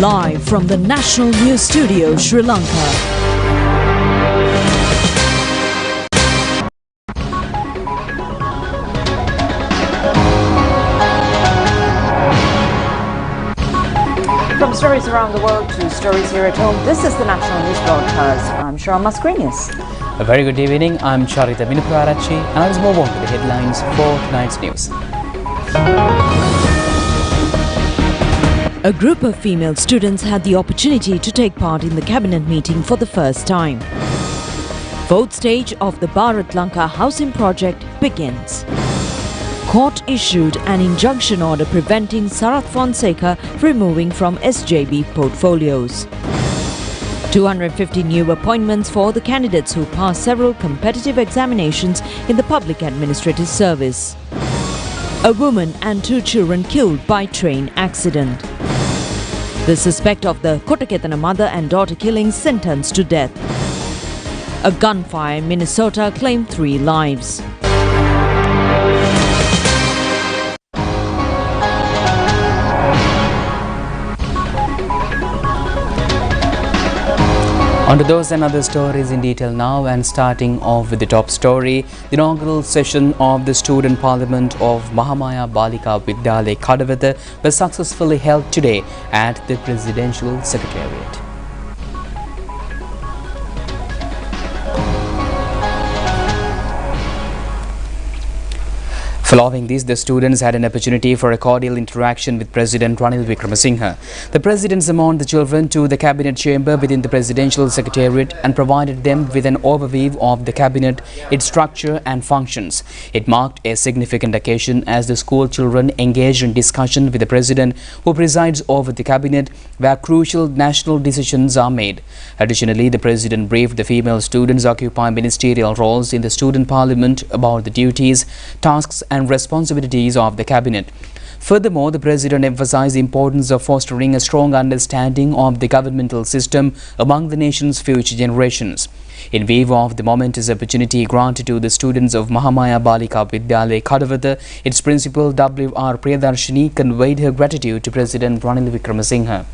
Live from the National News Studio, Sri Lanka. From stories around the world to stories here at home, this is the National News Broadcast. I'm Shara Mascarenas. A very good evening. I'm Charita Minuparachi, and let's move on to the headlines for tonight's news. A group of female students had the opportunity to take part in the cabinet meeting for the first time. Fourth stage of the Bharat Lanka housing project begins. Court issued an injunction order preventing Sarat Fonseka removing from SJB portfolios. 250 new appointments for the candidates who passed several competitive examinations in the public administrative service. A woman and 2 children killed by train accident. The suspect of the Kotaketana mother and daughter killings sentenced to death. A gunfire in Minnesota claimed 3 lives. On to those and other stories in detail now, and starting off with the top story. The inaugural session of the Student Parliament of Mahamaya Balika Vidyalaya Kadavata was successfully held today at the Presidential Secretariat. Following this, the students had an opportunity for a cordial interaction with President Ranil Wickremesinghe. The President summoned the children to the Cabinet chamber within the Presidential Secretariat and provided them with an overview of the Cabinet, its structure and functions. It marked a significant occasion as the school children engaged in discussion with the President, who presides over the Cabinet, where crucial national decisions are made. Additionally, the President briefed the female students occupying ministerial roles in the Student Parliament about the duties, tasks and responsibilities of the Cabinet. Furthermore, the President emphasized the importance of fostering a strong understanding of the governmental system among the nation's future generations. In view of the momentous opportunity granted to the students of Mahamaya Balika Vidyalaya Kadavata, its principal W.R. Priyadarshini conveyed her gratitude to President Ranil Wickremesinghe.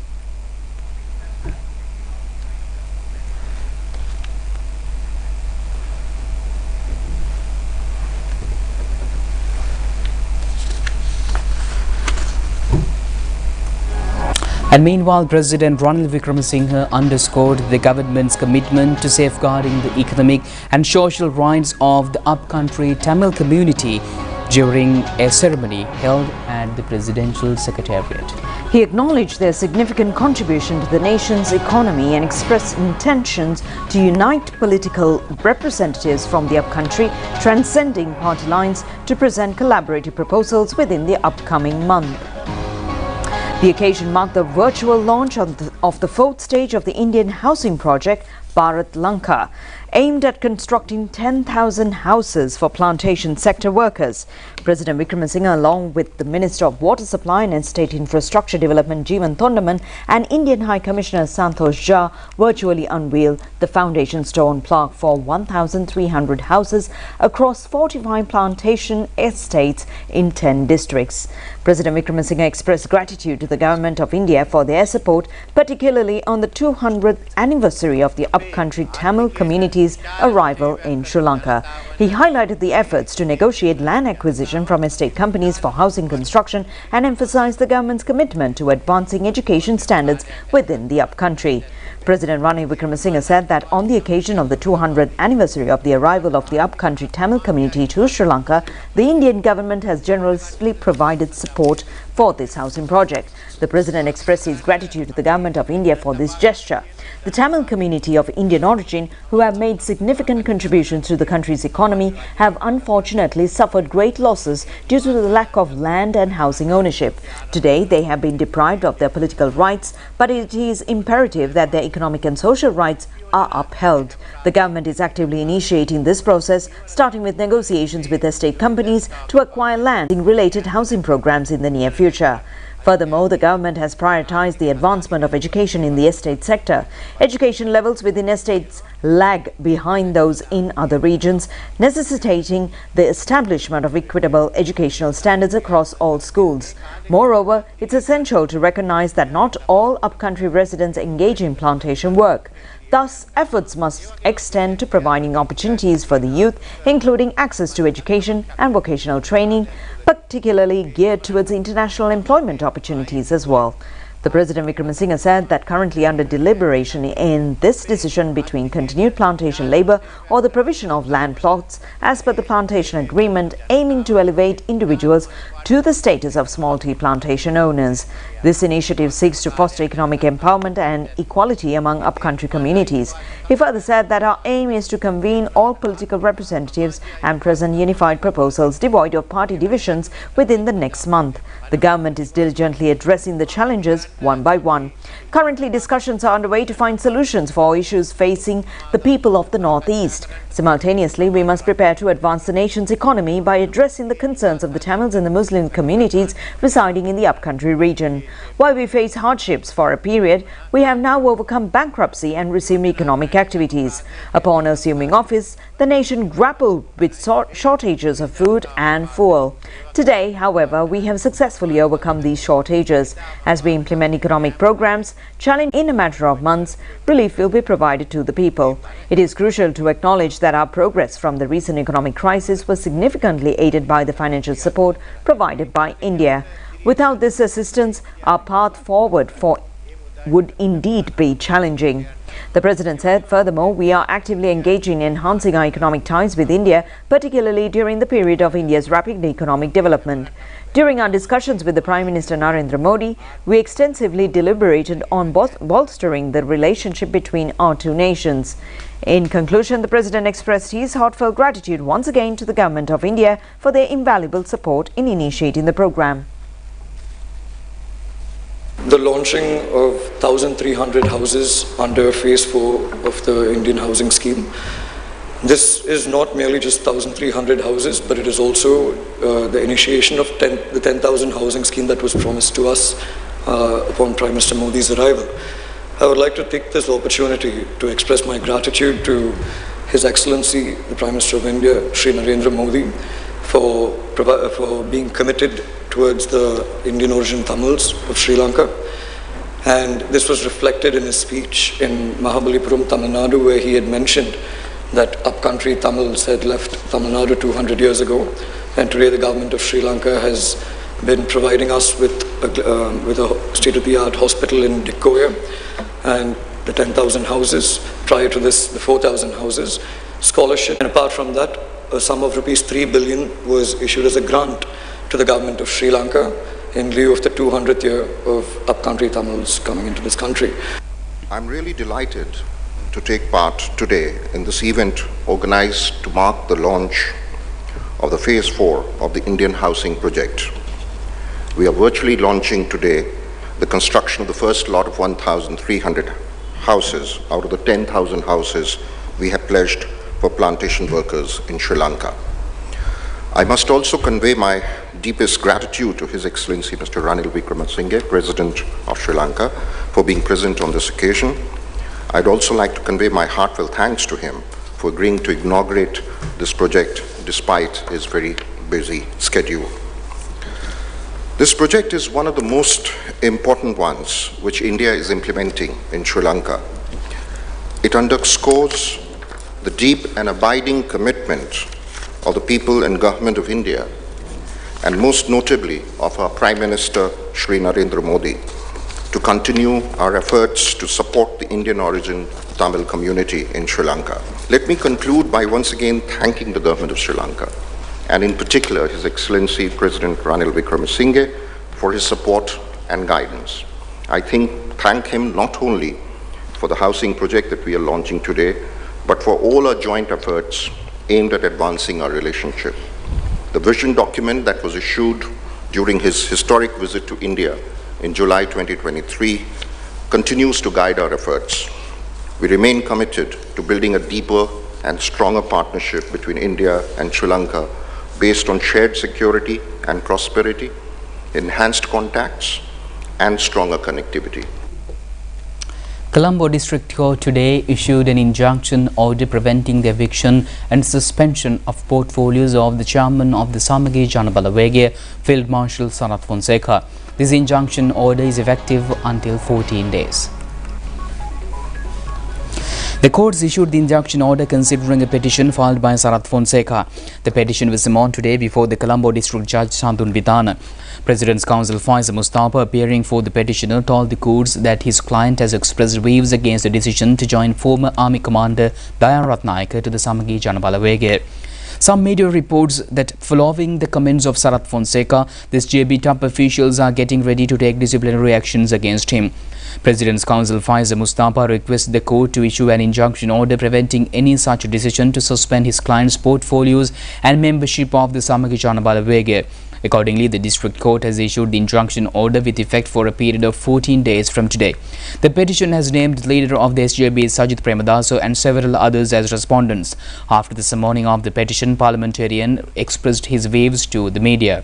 And meanwhile, President Ranil Wickremesinghe underscored the government's commitment to safeguarding the economic and social rights of the upcountry Tamil community during a ceremony held at the Presidential Secretariat. He acknowledged their significant contribution to the nation's economy and expressed intentions to unite political representatives from the upcountry, transcending party lines, to present collaborative proposals within the upcoming month. The occasion marked the virtual launch of the 4th stage of the Indian housing project, Bharat Lanka, aimed at constructing 10,000 houses for plantation sector workers. President Wickremesinghe, along with the Minister of Water Supply and State Infrastructure Development Jeevan Thondaman and Indian High Commissioner Santosh Jha, virtually unveiled the foundation stone plaque for 1,300 houses across 45 plantation estates in 10 districts. President Wickremesinghe expressed gratitude to the Government of India for their support, particularly on the 200th anniversary of the upcountry Tamil community's arrival in Sri Lanka. He highlighted the efforts to negotiate land acquisition from estate companies for housing construction and emphasized the government's commitment to advancing education standards within the upcountry. President Ranil Wickremesinghe said that on the occasion of the 200th anniversary of the arrival of the upcountry Tamil community to Sri Lanka, the Indian government has generously provided support for this housing project. The President expressed his gratitude to the Government of India for this gesture. The Tamil community of Indian origin, who have made significant contributions to the country's economy, have unfortunately suffered great losses due to the lack of land and housing ownership. Today, they have been deprived of their political rights, but it is imperative that their economic and social rights are upheld. The government is actively initiating this process, starting with negotiations with estate companies to acquire land in related housing programs in the near future. Furthermore, the government has prioritized the advancement of education in the estate sector. Education levels within estates lag behind those in other regions, necessitating the establishment of equitable educational standards across all schools. Moreover, it's essential to recognize that not all upcountry residents engage in plantation work. Thus, efforts must extend to providing opportunities for the youth, including access to education and vocational training, particularly geared towards international employment opportunities as well. The President Wickremesinghe said that currently under deliberation in this decision between continued plantation labour or the provision of land plots as per the plantation agreement, aiming to elevate individuals to the status of small tea plantation owners. This initiative seeks to foster economic empowerment and equality among upcountry communities. He further said that our aim is to convene all political representatives and present unified proposals devoid of party divisions within the next month. The government is diligently addressing the challenges one by one. Currently, discussions are underway to find solutions for issues facing the people of the Northeast. Simultaneously, we must prepare to advance the nation's economy by addressing the concerns of the Tamils and the Muslim communities residing in the upcountry region. While we face hardships for a period, we have now overcome bankruptcy and resumed economic activities. Upon assuming office, the nation grappled with shortages of food and fuel. Today, however, we have successfully overcome these shortages. As we implement economic programs, challenge in a matter of months, relief will be provided to the people. It is crucial to acknowledge that our progress from the recent economic crisis was significantly aided by the financial support provided by India. Without this assistance, our path forward would indeed be challenging. The President said, furthermore, we are actively engaging in enhancing our economic ties with India, particularly during the period of India's rapid economic development. During our discussions with the Prime Minister Narendra Modi, we extensively deliberated on bolstering the relationship between our two nations. In conclusion, the President expressed his heartfelt gratitude once again to the Government of India for their invaluable support in initiating the program. The launching of 1,300 houses under Phase 4 of the Indian Housing Scheme. This is not merely just 1,300 houses, but it is also the initiation of the 10,000 housing scheme that was promised to us upon Prime Minister Modi's arrival. I would like to take this opportunity to express my gratitude to His Excellency, the Prime Minister of India, Shri Narendra Modi, for being committed towards the Indian origin Tamils of Sri Lanka. And this was reflected in his speech in Mahabalipuram, Tamil Nadu, where he had mentioned that upcountry Tamils had left Tamil Nadu 200 years ago. And today the government of Sri Lanka has been providing us with a state-of-the-art hospital in Dikkoya and the 10,000 houses. Prior to this, the 4,000 houses. Scholarship. And apart from that, a sum of rupees 3 billion was issued as a grant to the government of Sri Lanka in lieu of the 200th year of upcountry Tamils coming into this country. I'm really delighted to take part today in this event organized to mark the launch of the Phase 4 of the Indian Housing Project. We are virtually launching today the construction of the first lot of 1,300 houses out of the 10,000 houses we have pledged for plantation workers in Sri Lanka. I must also convey my deepest gratitude to His Excellency Mr. Ranil Wickremesinghe, President of Sri Lanka, for being present on this occasion. I'd also like to convey my heartfelt thanks to him for agreeing to inaugurate this project despite his very busy schedule. This project is one of the most important ones which India is implementing in Sri Lanka. It underscores the deep and abiding commitment of the people and government of India, and most notably of our Prime Minister Shri Narendra Modi, to continue our efforts to support the Indian origin Tamil community in Sri Lanka. Let me conclude by once again thanking the government of Sri Lanka, and in particular His Excellency President Ranil Wickremesinghe for his support and guidance. I thank him not only for the housing project that we are launching today, but for all our joint efforts aimed at advancing our relationship. The vision document that was issued during his historic visit to India in July 2023 continues to guide our efforts. We remain committed to building a deeper and stronger partnership between India and Sri Lanka based on shared security and prosperity, enhanced contacts, and stronger connectivity. Colombo District Court today issued an injunction order preventing the eviction and suspension of portfolios of the chairman of the Samagi Janabalawege, Field Marshal Sarat Fonseka. This injunction order is effective until 14 days. The courts issued the injunction order considering a petition filed by Sarat Fonseka. The petition was summoned today before the Colombo District Judge Sandun Vidana. President's Counsel Faiza Mustafa, appearing for the petitioner, told the courts that his client has expressed views against the decision to join former Army Commander Dayan Ratnayake to the Samagi Janabalawege. Some media reports that following the comments of Sarat Fonseka, this JB top officials are getting ready to take disciplinary actions against him. President's Counsel Faiza Mustafa requests the court to issue an injunction order preventing any such decision to suspend his client's portfolios and membership of the Samagi Janabalawege. Accordingly, the district court has issued the injunction order with effect for a period of 14 days from today. The petition has named the leader of the SJB Sajid Premadaso and several others as respondents. After the summoning of the petition, parliamentarian expressed his views to the media.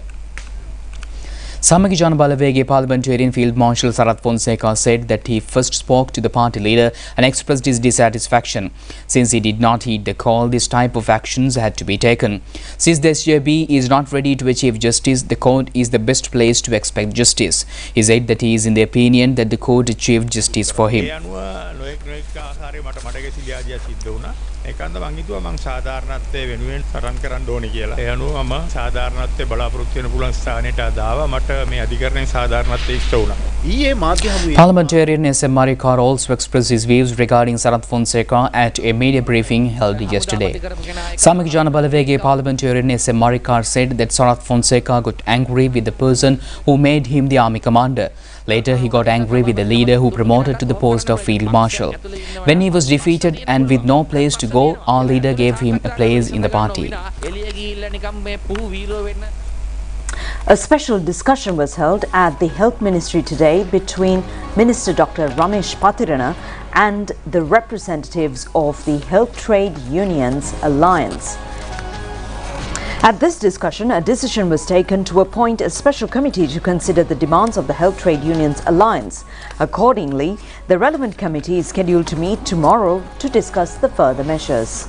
Samagi Janabalawege Parliamentarian Field Marshal Sarat Fonseka said that he first spoke to the party leader and expressed his dissatisfaction. Since he did not heed the call, this type of actions had to be taken. Since the SJB is not ready to achieve justice, the court is the best place to expect justice. He said that he is in the opinion that the court achieved justice for him. ඒකන්ද මං හිතුවා මං සාධාරණත්වයේ වෙනුවෙන් සටන් කරන්න ඕනේ කියලා. ඒ අනුව මම සාධාරණත්වයේ බලාපොරොත්තු වෙන පුළුවන් ස්ථානයට ආවා. මට මේ අධිකරණයෙන් සාධාරණත්වයේ ඉෂ්ට වුණා. ඊයේ මාධ්‍ය හමුවේ Parliamentarian SM Marikar also expressed his views regarding Sarat Fonseka at a media briefing held yesterday. Samagi Janabalawege Parliamentarian SM Marikar said that Sarat Fonseka got angry with the person who made him the army commander. Later, he got angry with the leader who promoted to the post of Field Marshal. When he was defeated and with no place to go, our leader gave him a place in the party. A special discussion was held at the Health Ministry today between Minister Dr. Ramesh Patirana and the representatives of the Health Trade Unions Alliance. At this discussion, a decision was taken to appoint a special committee to consider the demands of the Health Trade Unions Alliance. Accordingly, the relevant committee is scheduled to meet tomorrow to discuss the further measures.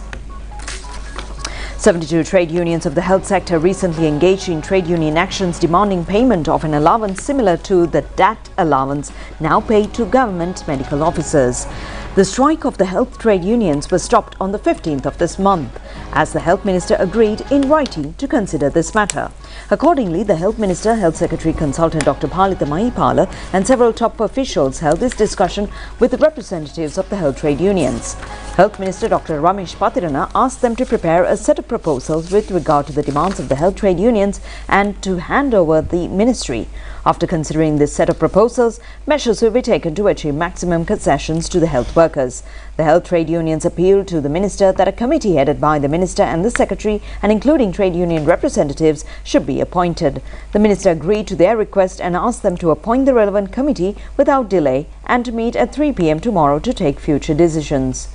72 trade unions of the health sector recently engaged in trade union actions demanding payment of an allowance similar to the DAT allowance now paid to government medical officers. The strike of the health trade unions was stopped on the 15th of this month, as the Health Minister agreed in writing to consider this matter. Accordingly, the Health Minister, Health Secretary Consultant Dr. Palitha Mahipala and several top officials held this discussion with the representatives of the health trade unions. Health Minister Dr. Ramesh Patirana asked them to prepare a set of proposals with regard to the demands of the health trade unions and to hand over the ministry. After considering this set of proposals, measures will be taken to achieve maximum concessions to the health workers. The health trade unions appealed to the minister that a committee headed by the minister and the secretary and including trade union representatives should be appointed. The minister agreed to their request and asked them to appoint the relevant committee without delay and to meet at 3 p.m. tomorrow to take future decisions.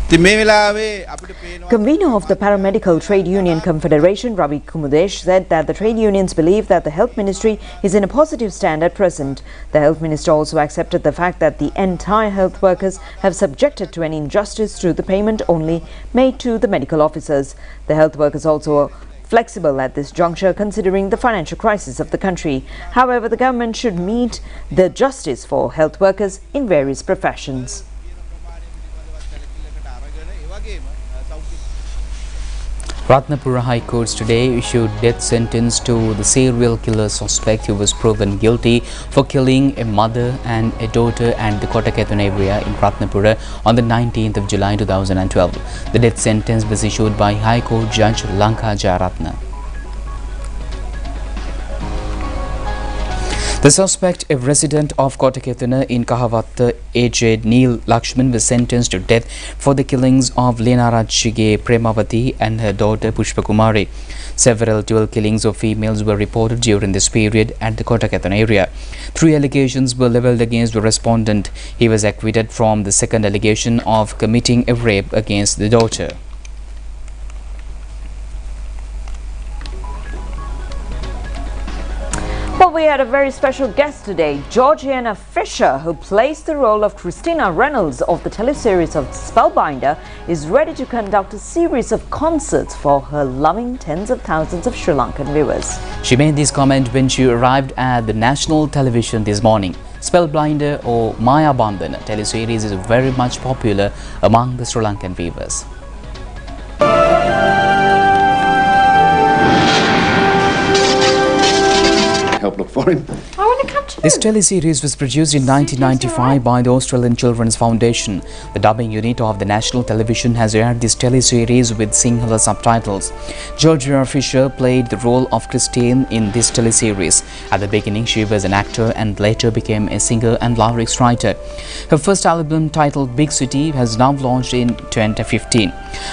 Convener of the Paramedical Trade Union Confederation, Ravi Kumudesh, said that the trade unions believe that the Health Ministry is in a positive stand at present. The Health Minister also accepted the fact that the entire health workers have subjected to an injustice through the payment only made to the medical officers. The health workers also are flexible at this juncture considering the financial crisis of the country. However, the government should meet the justice for health workers in various professions. Ratnapura High Court today issued death sentence to the serial killer suspect who was proven guilty for killing a mother and a daughter at the Kotakethun area in Ratnapura on the 19th of July 2012. The death sentence was issued by High Court Judge Lanka Jayaratna. The suspect, a resident of Kotakethuna in Kahavatta, aged Neil Lakshman, was sentenced to death for the killings of Lena Rajshige Premavati and her daughter Pushpakumari. Several dual killings of females were reported during this period at the Kotakethuna area. 3 allegations were levelled against the respondent. He was acquitted from the second allegation of committing a rape against the daughter. we had a very special guest today, Georgie Fisher, who plays the role of Christina Reynolds of the teleseries of Spellbinder, is ready to conduct a series of concerts for her loving tens of thousands of Sri Lankan viewers. She made this comment when she arrived at the national television this morning. Spellbinder or Maya Bandhana teleseries is very much popular among the Sri Lankan viewers. Help look for him. I want to come too. This teleseries was produced in 1995 by the Australian Children's Foundation. The dubbing unit of the national television has aired this teleseries with Sinhala subtitles. Georgie Fisher played the role of Christine in this teleseries. At the beginning, she was an actor and later became a singer and lyrics writer. Her first album, titled Big City, has now launched in 2015.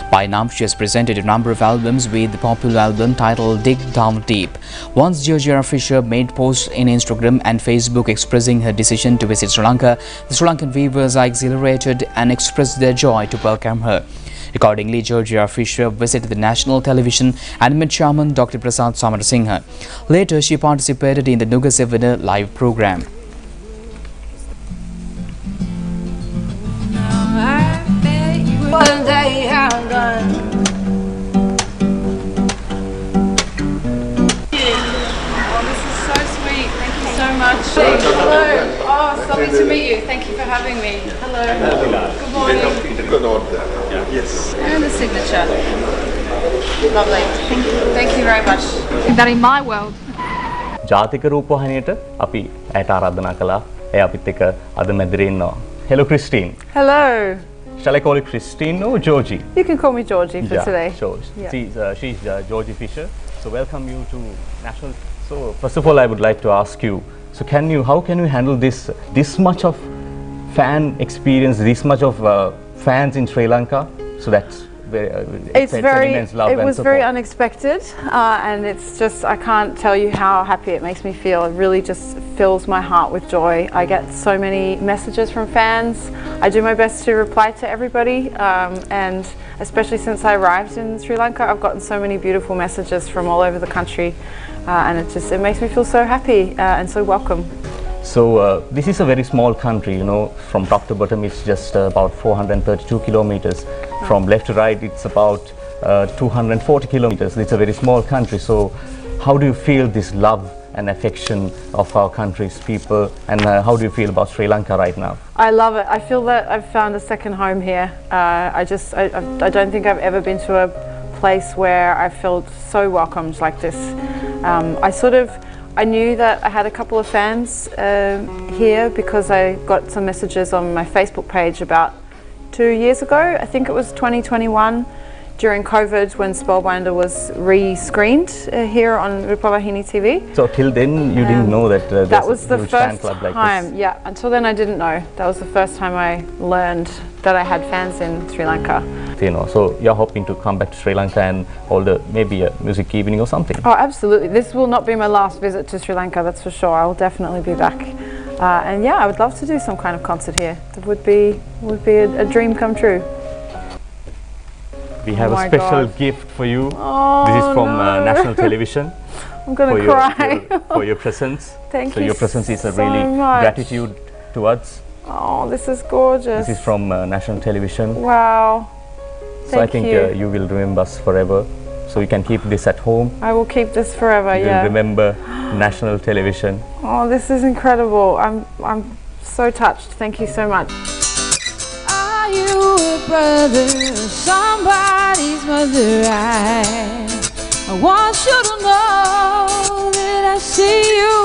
By now, she has presented a number of albums, with the popular album titled Dig Down Deep. Once Georgie Fisher made posts in Instagram and Facebook expressing her decision to visit Sri Lanka, the Sri Lankan viewers are exhilarated and expressed their joy to welcome her. Accordingly, Georgie Fisher visited the national television and met Chairman Dr. Prasad Samarasinghe. Later, she participated in the Nuga Sevena live program. One day I'm gone. So much. Hello. Oh, it's lovely to meet you. Thank you for having me. Hello. Good morning. Yes. And the signature. Lovely. Thank you very much. That in my world. ජාතික රූපවාහිනියට අපි ඇයට ආරාධනා කළා. එය අපිත් එක්ක අද මැදිරියේ ඉන්නවා. Hello Christine. Hello. Shall I call you Christine or Georgie? You can call me Georgie for today. Sure. Yeah. She's Georgie Fisher. So welcome you to National. So first of all, I would like to ask you. So how can you handle this much of fan experience, this much of fans in Sri Lanka? So that's it's immense love. It was very unexpected, and it's just, I can't tell you how happy it makes me feel. It really just fills my heart with joy. I get so many messages from fans. I do my best to reply to everybody, and especially since I arrived in Sri Lanka, I've gotten so many beautiful messages from all over the country, and it makes me feel so happy and so welcome. So this is a very small country, you know, from top to bottom it's just about 432 kilometers. From left to right it's about 240 kilometers. It's a very small country. So how do you feel this love and affection of our country's people, and how do you feel about Sri Lanka right now? I love it. I feel that I've found a second home here. I don't think I've ever been to a place where I felt so welcomed like this. I knew that I had a couple of fans here because I got some messages on my Facebook page about 2 years ago. I think it was 2021 during COVID when Spellbinder was re-screened here on Rupavahini TV. So till then you didn't know that that was the huge first fan club like time. this. Yeah, until then I didn't know. That was the first time I learned that I had fans in Sri Lanka. You know, so you're hoping to come back to Sri Lanka and hold maybe a music evening or something? Oh, absolutely. This will not be my last visit to Sri Lanka, that's for sure. I will definitely be back. And yeah, I would love to do some kind of concert here. It would be a dream come true. We have a special gift for you. Oh, this is from no. National Television. I'm going to cry. For your presence. Thank so you your presence is a so really much. gratitude towards. Oh, this is gorgeous. This is from National Television. Wow. So I think you will remember us forever. So you can keep this at home. I will keep this forever. You will remember National Television. Oh, this is incredible. I'm so touched. Thank you so much. Are you a brother or somebody's mother? I want you to know that I see you.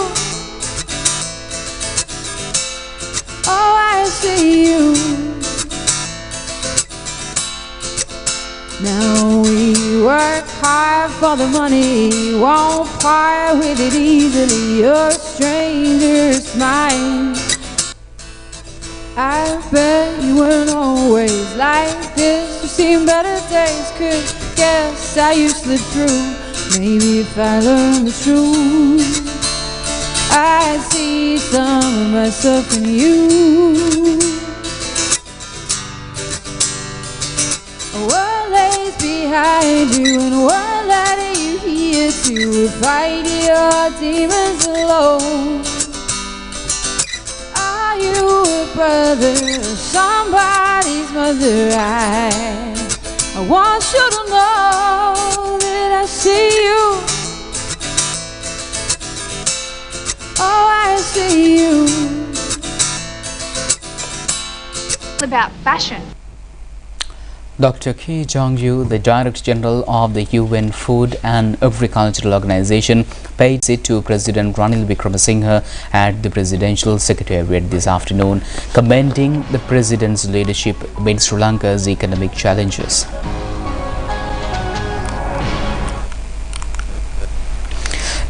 Oh, I see you. Now we work hard for the money, won't part with it easily. You're a stranger's mind. I bet you weren't always like this. You've seen better days, could guess how you slip through. Maybe if I learn the truth, I see some of myself in you. A world lays behind you and a world that you here to fight your demons alone? Are you a brother or somebody's mother? I want you to know that I see you. Oh, I see you. About fashion. Dr. K Jong Yu, the Director General of the UN Food and Agricultural Organization, paid visit to President Ranil Wickremesinghe at the Presidential Secretariat this afternoon, commending the President's leadership amid Sri Lanka's economic challenges.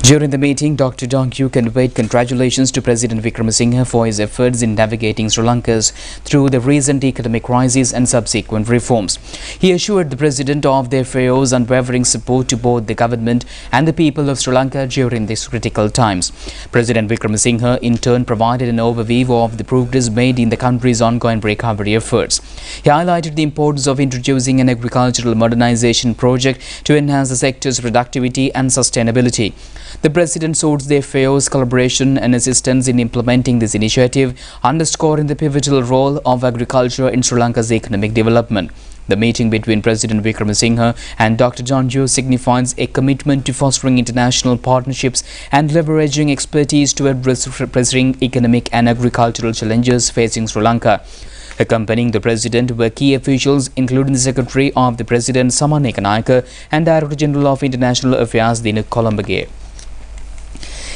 During the meeting, Dr. Jong Yu conveyed congratulations to President Wickremesinghe for his efforts in navigating Sri Lanka through the recent economic crisis and subsequent reforms. He assured the President of their FAO's unwavering support to both the government and the people of Sri Lanka during these critical times. President Wickremesinghe in turn provided an overview of the progress made in the country's ongoing recovery efforts. He highlighted the importance of introducing an agricultural modernization project to enhance the sector's productivity and sustainability. The President sought the FAO's collaboration and assistance in implementing this initiative, underscoring the pivotal role of agriculture in Sri Lanka's economic development. The meeting between President Wickremesinghe and Dr. Jong Yu signifies a commitment to fostering international partnerships and leveraging expertise to address pressing economic and agricultural challenges facing Sri Lanka. Accompanying the President were key officials including the Secretary of the President Saman Ekanayake and Director General of International Affairs Dina Colombage.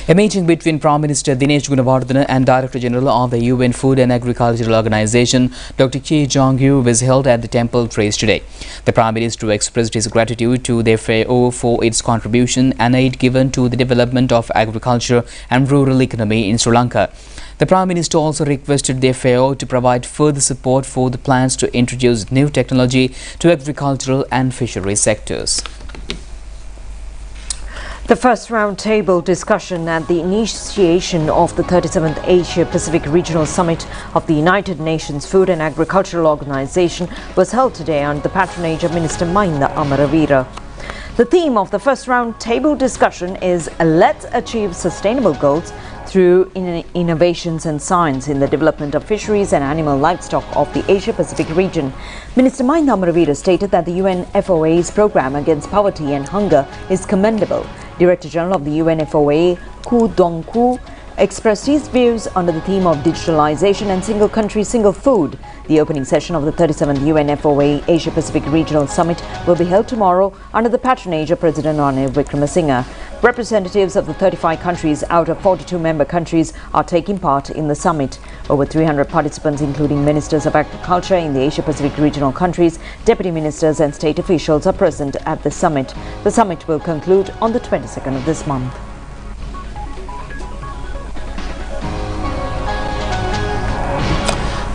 A meeting between Prime Minister Dinesh Gunawardena and Director General of the UN Food and Agricultural Organization, Dr. K Jong Yu, was held at the Temple Trace today. The Prime Minister expressed his gratitude to the FAO for its contribution and aid given to the development of agriculture and rural economy in Sri Lanka. The Prime Minister also requested the FAO to provide further support for the plans to introduce new technology to agricultural and fisheries sectors. The first roundtable discussion at the initiation of the 37th Asia-Pacific Regional Summit of the United Nations Food and Agricultural Organization was held today under the patronage of Minister Mahinda Amaravira. The theme of the first roundtable discussion is Let's Achieve Sustainable Goals through innovations and science in the development of fisheries and animal livestock of the Asia-Pacific region. Minister Mahinda Amaravira stated that the UNFOA's program against poverty and hunger is commendable. Director General of the UNFOA, Ku Dongku, expressed his views under the theme of digitalization and single country, single food. The opening session of the 37th UNFOA Asia-Pacific Regional Summit will be held tomorrow under the patronage of President Ranil Wickremesinghe. Representatives of the 35 countries out of 42 member countries are taking part in the summit. Over 300 participants, including ministers of agriculture in the Asia-Pacific regional countries, deputy ministers and state officials are present at the summit. The summit will conclude on the 22nd of this month.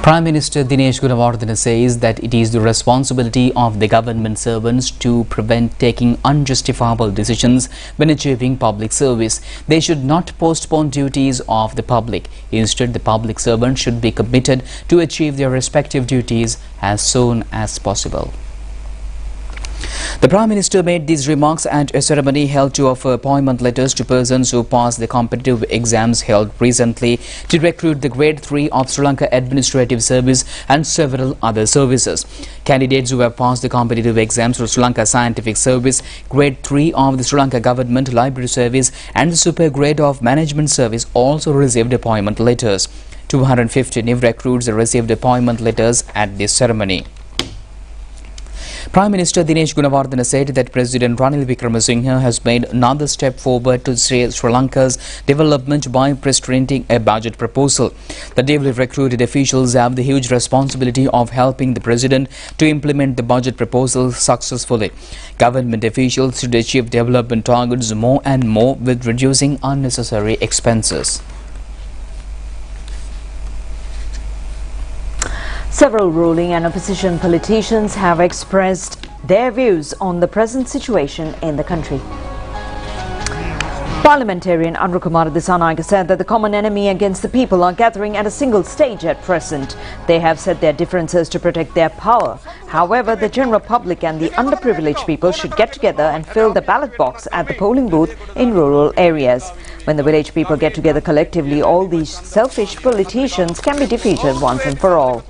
Prime Minister Dinesh Gunawardena says that it is the responsibility of the government servants to prevent taking unjustifiable decisions when achieving public service. They should not postpone duties of the public. Instead, the public servants should be committed to achieve their respective duties as soon as possible. The Prime Minister made these remarks at a ceremony held to offer appointment letters to persons who passed the competitive exams held recently to recruit the Grade 3 of Sri Lanka Administrative Service and several other services. Candidates who have passed the competitive exams for Sri Lanka Scientific Service, Grade 3 of the Sri Lanka Government Library Service and the Super Grade of Management Service also received appointment letters. 250 new recruits received appointment letters at this ceremony. Prime Minister Dinesh Gunawardena said that President Ranil Wickremesinghe has made another step forward to Sri Lanka's development by presenting a budget proposal. The newly recruited officials have the huge responsibility of helping the President to implement the budget proposal successfully. Government officials should achieve development targets more and more with reducing unnecessary expenses. Several ruling and opposition politicians have expressed their views on the present situation in the country. Parliamentarian Anukumara Dissanayake said that the common enemy against the people are gathering at a single stage at present. They have set their differences to protect their power. However, the general public and the underprivileged people should get together and fill the ballot box at the polling booth in rural areas. When the village people get together collectively, all these selfish politicians can be defeated once and for all.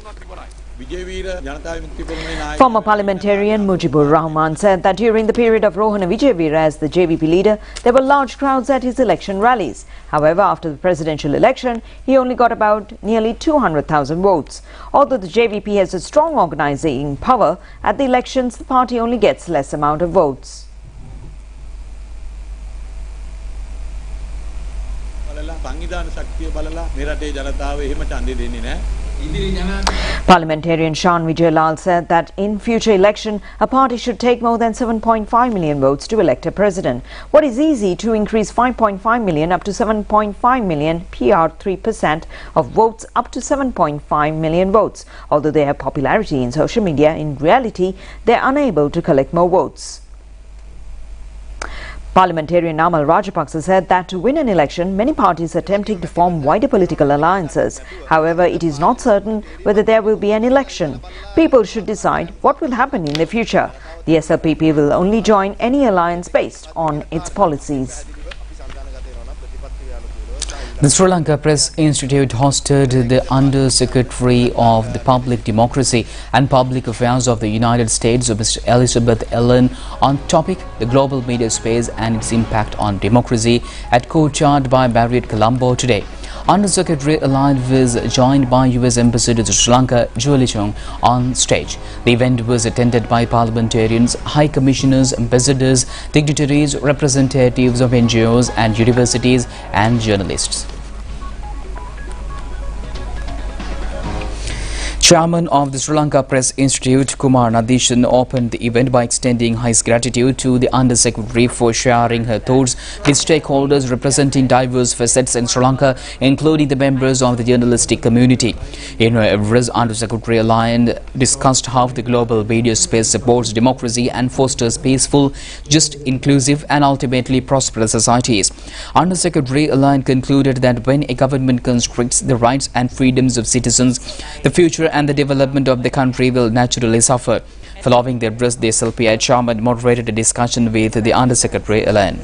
Former parliamentarian Mujibur Rahman said that during the period of Rohana Vijayveera as the JVP leader, there were large crowds at his election rallies. However, after the presidential election, he only got about nearly 200,000 votes. Although the JVP has a strong organising power, at the elections the party only gets less amount of votes. Parliamentarian Shan Vijay Lal said that in future election, a party should take more than 7.5 million votes to elect a president. What is easy to increase 5.5 million up to 7.5 million, PR 3% of votes up to 7.5 million votes. Although they have popularity in social media, in reality, they are unable to collect more votes. Parliamentarian Namal Rajapaksa said that to win an election, many parties are attempting to form wider political alliances. However, it is not certain whether there will be an election. People should decide what will happen in the future. The SLPP will only join any alliance based on its policies. The Sri Lanka Press Institute hosted the Under-Secretary of the Public Democracy and Public Affairs of the United States, Ms. Elizabeth Ellen, on topic the global media space and its impact on democracy at courtyard by Marriott Colombo today. Under-Secretary Ellen was joined by U.S. Ambassador to Sri Lanka, Julie Chung, on stage. The event was attended by parliamentarians, high commissioners, ambassadors, dignitaries, representatives of NGOs and universities and journalists. Chairman of the Sri Lanka Press Institute, Kumar Nadishan, opened the event by extending his gratitude to the Under-Secretary for sharing her thoughts with stakeholders representing diverse facets in Sri Lanka, including the members of the journalistic community. In her address, Under-Secretary Ellen discussed how the global media space supports democracy and fosters peaceful, just, inclusive and ultimately prosperous societies. Under-Secretary Ellen concluded that when a government constricts the rights and freedoms of citizens, the future and the development of the country will naturally suffer. Following their address, the SLPI chairman moderated a discussion with the Under-Secretary Ellen.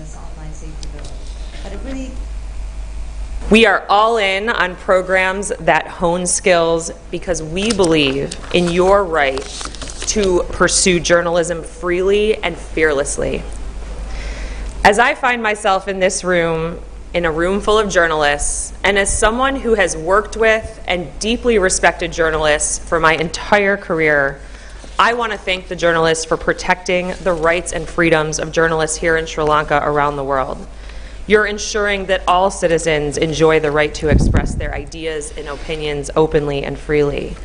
We are all in on programs that hone skills because we believe in your right to pursue journalism freely and fearlessly. As I find myself in this room, in a room full of journalists, and as someone who has worked with and deeply respected journalists for my entire career, I want to thank the journalists for protecting the rights and freedoms of journalists here in Sri Lanka around the world. You're ensuring that all citizens enjoy the right to express their ideas and opinions openly and freely.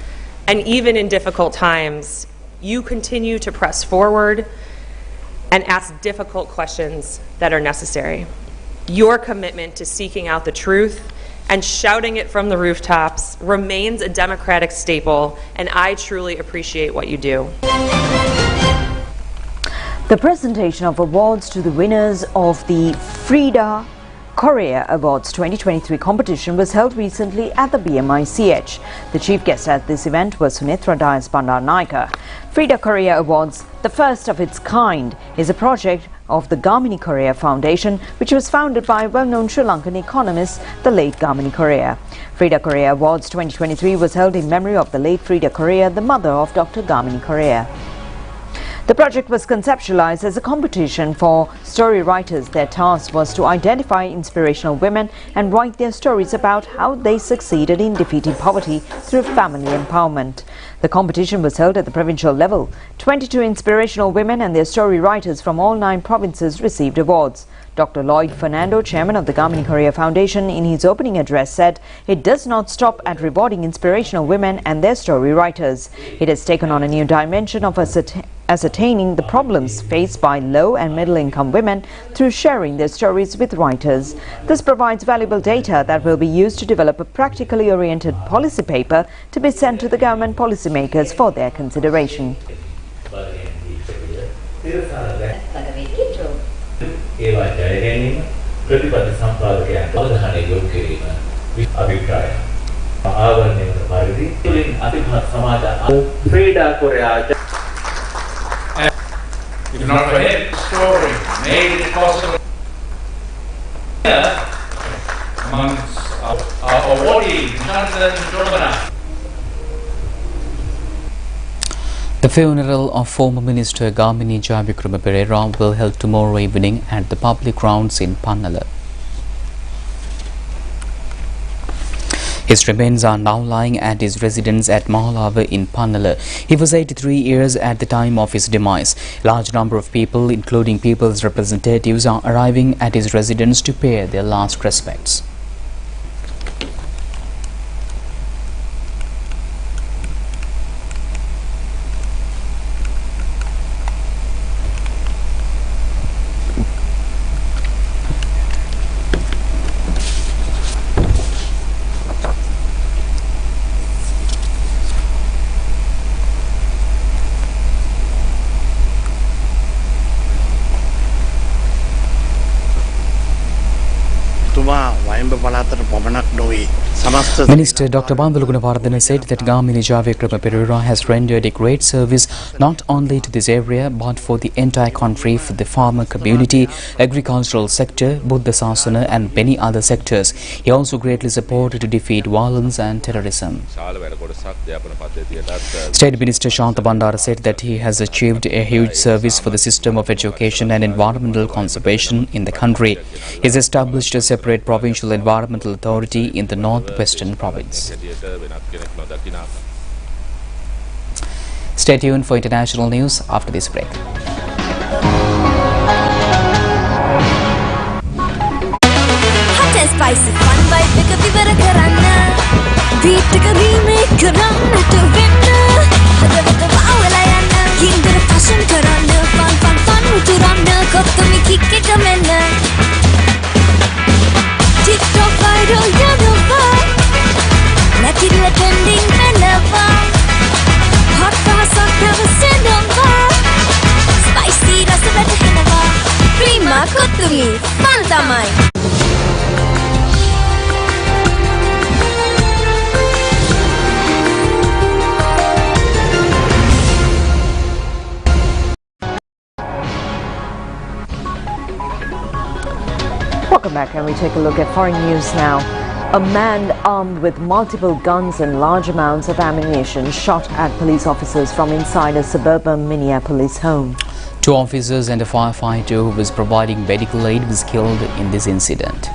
And even in difficult times, you continue to press forward and ask difficult questions that are necessary. Your commitment to seeking out the truth and shouting it from the rooftops remains a democratic staple, and I truly appreciate what you do. The presentation of awards to the winners of the Freda Korea Awards 2023 competition was held recently at the BMICH. The chief guest at this event was Sunithra Dias Bandaranaike. Freda Korea Awards, the first of its kind, is a project of the Gamini Korea Foundation, which was founded by well-known Sri Lankan economist, the late Gamini Korea. Freda Korea Awards 2023 was held in memory of the late Freda Korea, the mother of Dr. Gamini Korea. The project was conceptualized as a competition for story writers. Their task was to identify inspirational women and write their stories about how they succeeded in defeating poverty through family empowerment. The competition was held at the provincial level. 22 inspirational women and their story writers from all 9 provinces received awards. Dr. Lloyd Fernando, chairman of the Gamini Korea Foundation, in his opening address said it does not stop at rewarding inspirational women and their story writers. It has taken on a new dimension of ascertaining the problems faced by low and middle income women through sharing their stories with writers. This provides valuable data that will be used to develop a practically oriented policy paper to be sent to the government policymakers for their consideration. ප්‍රතිපත්ති සම්පාදකයන්ට අවධානය යොමු කිරීම අභිප්‍රායයි. ආවරණය වන පරිදි තුලින් අතිමහත් සමාජ ෆ්‍රෙඩා කොරයා If not for him, story made it possible. Amongst our awardees, Jonathan Jordan. The funeral of former Minister Gamini Jayavikramaperera will held tomorrow evening at the public grounds in Pannala. His remains are now lying at his residence at Mahalava in Pannala. He was 83 years at the time of his demise. A large number of people, including people's representatives, are arriving at his residence to pay their last respects. Minister Dr. Bandulu Gunawardena said that Gamini Jayavikramaperera has rendered a great service not only to this area but for the entire country, for the farmer community, agricultural sector, Buddha Sasana and many other sectors. He also greatly supported to defeat violence and terrorism. State Minister Shanta Bandara said that he has achieved a huge service for the system of education and environmental conservation in the country. He has established a separate provincial environmental authority in the northwestern province. Stay tuned for international news after this break. Hot and spicy fun vibe එක විවර කරන්න beat එක remake කරන්න to win හදවත වහවලා යන්න ගින්දර fashion කරන්න fun උතුරන්න කොත්තමි kick එක මෙන්න TikTok viral යනවා නැතිල trending වෙනවා hot පහසක් නැවසෙනවා spicy රස වැටහෙනවා prima කොත්තමි fun තමයි. Welcome back, and we take a look at foreign news now. A man armed with multiple guns and large amounts of ammunition shot at police officers from inside a suburban Minneapolis home. 2 officers and a firefighter who was providing medical aid was killed in this incident.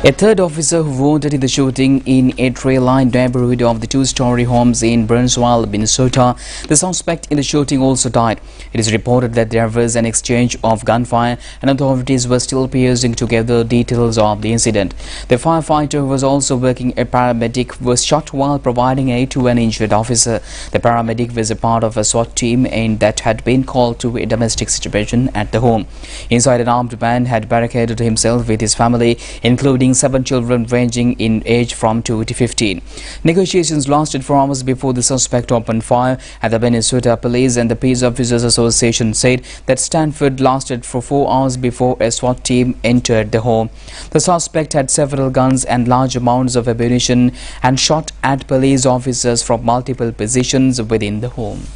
A third officer who wounded in the shooting in a tree-lined neighborhood of the 2-story homes in Burnsville, Minnesota. The suspect in the shooting also died. It is reported that there was an exchange of gunfire and authorities were still piecing together details of the incident. The firefighter who was also working a paramedic was shot while providing aid to an injured officer. The paramedic was a part of a SWAT team and that had been called to a domestic situation at the home. Inside, an armed man had barricaded himself with his family, including 7 children ranging in age from 2 to 15. Negotiations lasted for hours before the suspect opened fire at the Minnesota Police and the Peace Officers Association said that Stanford lasted for 4 hours before a SWAT team entered the home. The suspect had several guns and large amounts of ammunition and shot at police officers from multiple positions within the home.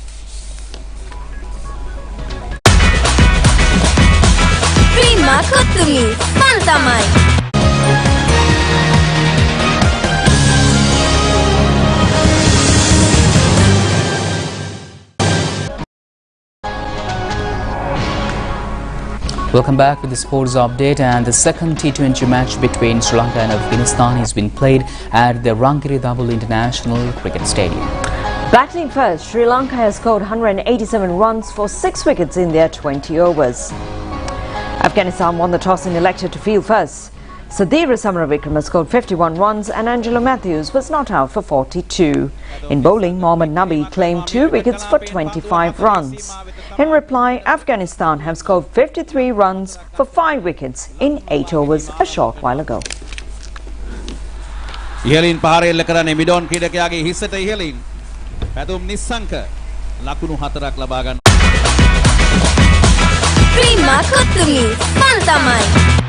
Prima kottumi, fun tamai. Welcome back with the sports update, and the second T20 match between Sri Lanka and Afghanistan is being played at the Rangiridawul International Cricket Stadium. Batting first, Sri Lanka has scored 187 runs for 6 wickets in their 20 overs. Afghanistan won the toss and elected to field first. Sadira Samaravikrama scored 51 runs and Angelo Matthews was not out for 42. In bowling, Mohammad Nabi claimed 2 wickets for 25 runs. In reply, Afghanistan have scored 53 runs for 5 wickets in 8 overs a short while ago. ඉහලින් පහර එල්ල කරන්නේ මිඩෝන් ක්‍රීඩකයාගේ හිසට ඉහලින් පැතුම් නිස්සංක ලකුණු 4ක් ලබා ගන්න. Prima Kutumi Pantamai